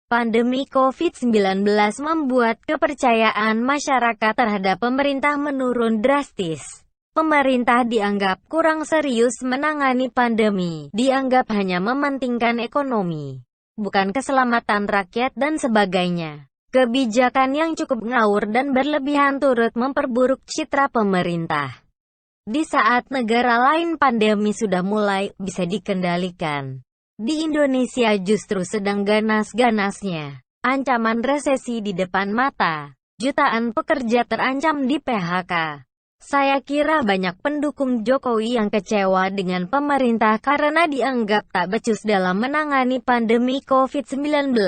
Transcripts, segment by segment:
Pandemi COVID-19 membuat kepercayaan masyarakat terhadap pemerintah menurun drastis. Pemerintah dianggap kurang serius menangani pandemi, dianggap hanya mementingkan ekonomi, bukan keselamatan rakyat dan sebagainya. Kebijakan yang cukup ngawur dan berlebihan turut memperburuk citra pemerintah. Di saat negara lain pandemi sudah mulai bisa dikendalikan, di Indonesia justru sedang ganas-ganasnya. Ancaman resesi di depan mata. Jutaan pekerja terancam di PHK. Saya kira banyak pendukung Jokowi yang kecewa dengan pemerintah karena dianggap tak becus dalam menangani pandemi COVID-19.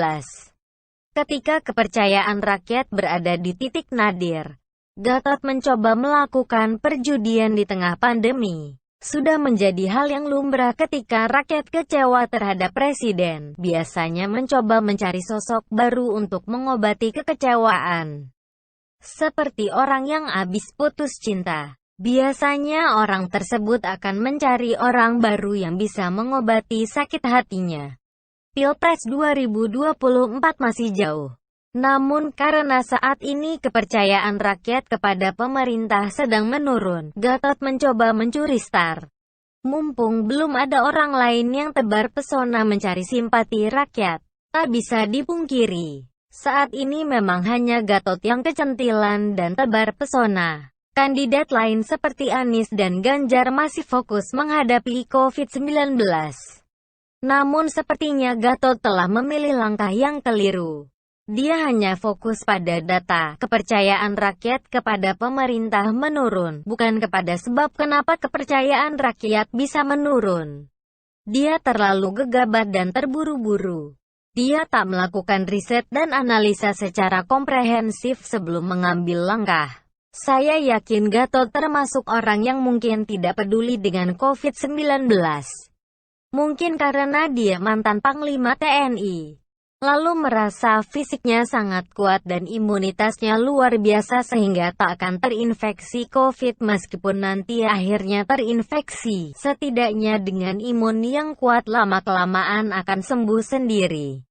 Ketika kepercayaan rakyat berada di titik nadir, Gatot mencoba melakukan perjudian di tengah pandemi. Sudah menjadi hal yang lumrah ketika rakyat kecewa terhadap presiden, biasanya mencoba mencari sosok baru untuk mengobati kekecewaan. Seperti orang yang habis putus cinta. Biasanya orang tersebut akan mencari orang baru yang bisa mengobati sakit hatinya. Pilpres 2024 masih jauh. Namun karena saat ini kepercayaan rakyat kepada pemerintah sedang menurun, Gatot mencoba mencuri star. Mumpung belum ada orang lain yang tebar pesona mencari simpati rakyat, tak bisa dipungkiri. Saat ini memang hanya Gatot yang kecentilan dan tebar pesona. Kandidat lain seperti Anies dan Ganjar masih fokus menghadapi COVID-19. Namun sepertinya Gatot telah memilih langkah yang keliru. Dia hanya fokus pada data, kepercayaan rakyat kepada pemerintah menurun, bukan kepada sebab kenapa kepercayaan rakyat bisa menurun. Dia terlalu gegabah dan terburu-buru. Dia tak melakukan riset dan analisa secara komprehensif sebelum mengambil langkah. Saya yakin Gatot termasuk orang yang mungkin tidak peduli dengan COVID-19. Mungkin karena dia mantan Panglima TNI. Lalu merasa fisiknya sangat kuat dan imunitasnya luar biasa sehingga tak akan terinfeksi COVID meskipun nanti akhirnya terinfeksi. Setidaknya dengan imun yang kuat lama-kelamaan akan sembuh sendiri.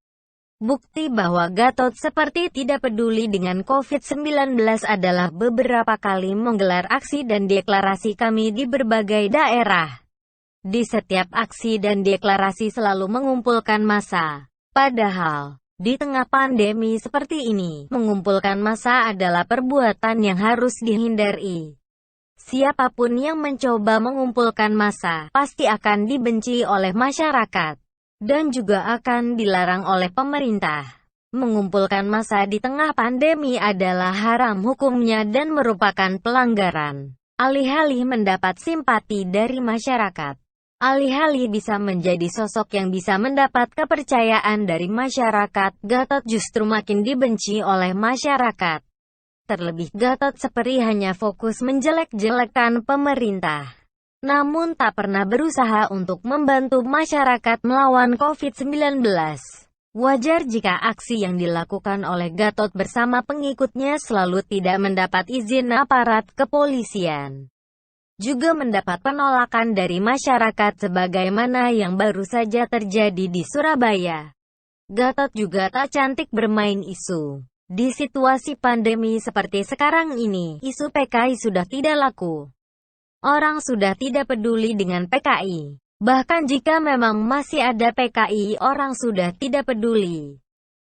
Bukti bahwa Gatot seperti tidak peduli dengan COVID-19 adalah beberapa kali menggelar aksi dan deklarasi kami di berbagai daerah. Di setiap aksi dan deklarasi selalu mengumpulkan massa. Padahal, di tengah pandemi seperti ini, mengumpulkan massa adalah perbuatan yang harus dihindari. Siapapun yang mencoba mengumpulkan massa, pasti akan dibenci oleh masyarakat, dan juga akan dilarang oleh pemerintah. Mengumpulkan massa di tengah pandemi adalah haram hukumnya dan merupakan pelanggaran. Alih-alih mendapat simpati dari masyarakat, alih-alih bisa menjadi sosok yang bisa mendapat kepercayaan dari masyarakat, Gatot justru makin dibenci oleh masyarakat. Terlebih, Gatot seperti hanya fokus menjelek-jelekan pemerintah. Namun tak pernah berusaha untuk membantu masyarakat melawan COVID-19. Wajar jika aksi yang dilakukan oleh Gatot bersama pengikutnya selalu tidak mendapat izin aparat kepolisian. Juga mendapat penolakan dari masyarakat sebagaimana yang baru saja terjadi di Surabaya. Gatot juga tak cantik bermain isu. Di situasi pandemi seperti sekarang ini, isu PKI sudah tidak laku. Orang sudah tidak peduli dengan PKI. Bahkan jika memang masih ada PKI, orang sudah tidak peduli.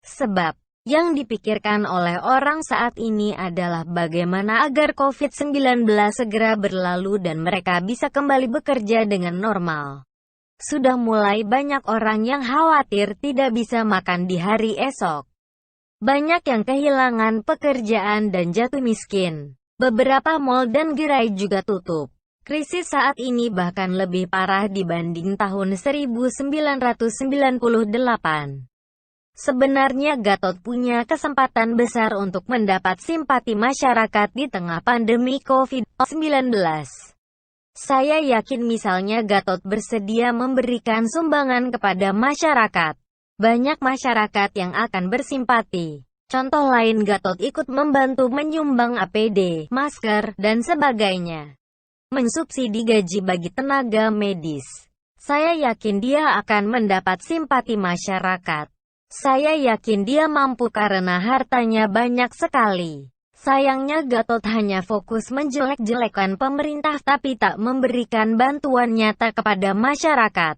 Sebab yang dipikirkan oleh orang saat ini adalah bagaimana agar COVID-19 segera berlalu dan mereka bisa kembali bekerja dengan normal. Sudah mulai banyak orang yang khawatir tidak bisa makan di hari esok. Banyak yang kehilangan pekerjaan dan jatuh miskin. Beberapa mal dan gerai juga tutup. Krisis saat ini bahkan lebih parah dibanding tahun 1998. Sebenarnya Gatot punya kesempatan besar untuk mendapat simpati masyarakat di tengah pandemi COVID-19. Saya yakin misalnya Gatot bersedia memberikan sumbangan kepada masyarakat. Banyak masyarakat yang akan bersimpati. Contoh lain, Gatot ikut membantu menyumbang APD, masker, dan sebagainya. Mensubsidi gaji bagi tenaga medis. Saya yakin dia akan mendapat simpati masyarakat. Saya yakin dia mampu karena hartanya banyak sekali. Sayangnya Gatot hanya fokus menjelek-jelekan pemerintah tapi tak memberikan bantuan nyata kepada masyarakat.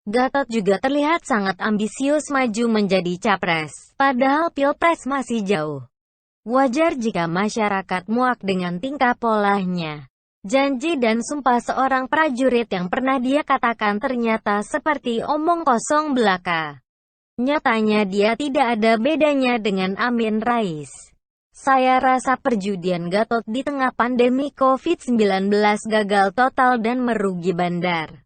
Gatot juga terlihat sangat ambisius maju menjadi capres, padahal pilpres masih jauh. Wajar jika masyarakat muak dengan tingkah polanya. Janji dan sumpah seorang prajurit yang pernah dia katakan ternyata seperti omong kosong belaka. Nyatanya dia tidak ada bedanya dengan Amin Rais. Saya rasa perjudian Gatot di tengah pandemi COVID-19 gagal total dan merugi bandar.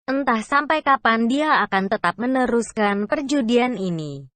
Entah sampai kapan dia akan tetap meneruskan perjudian ini.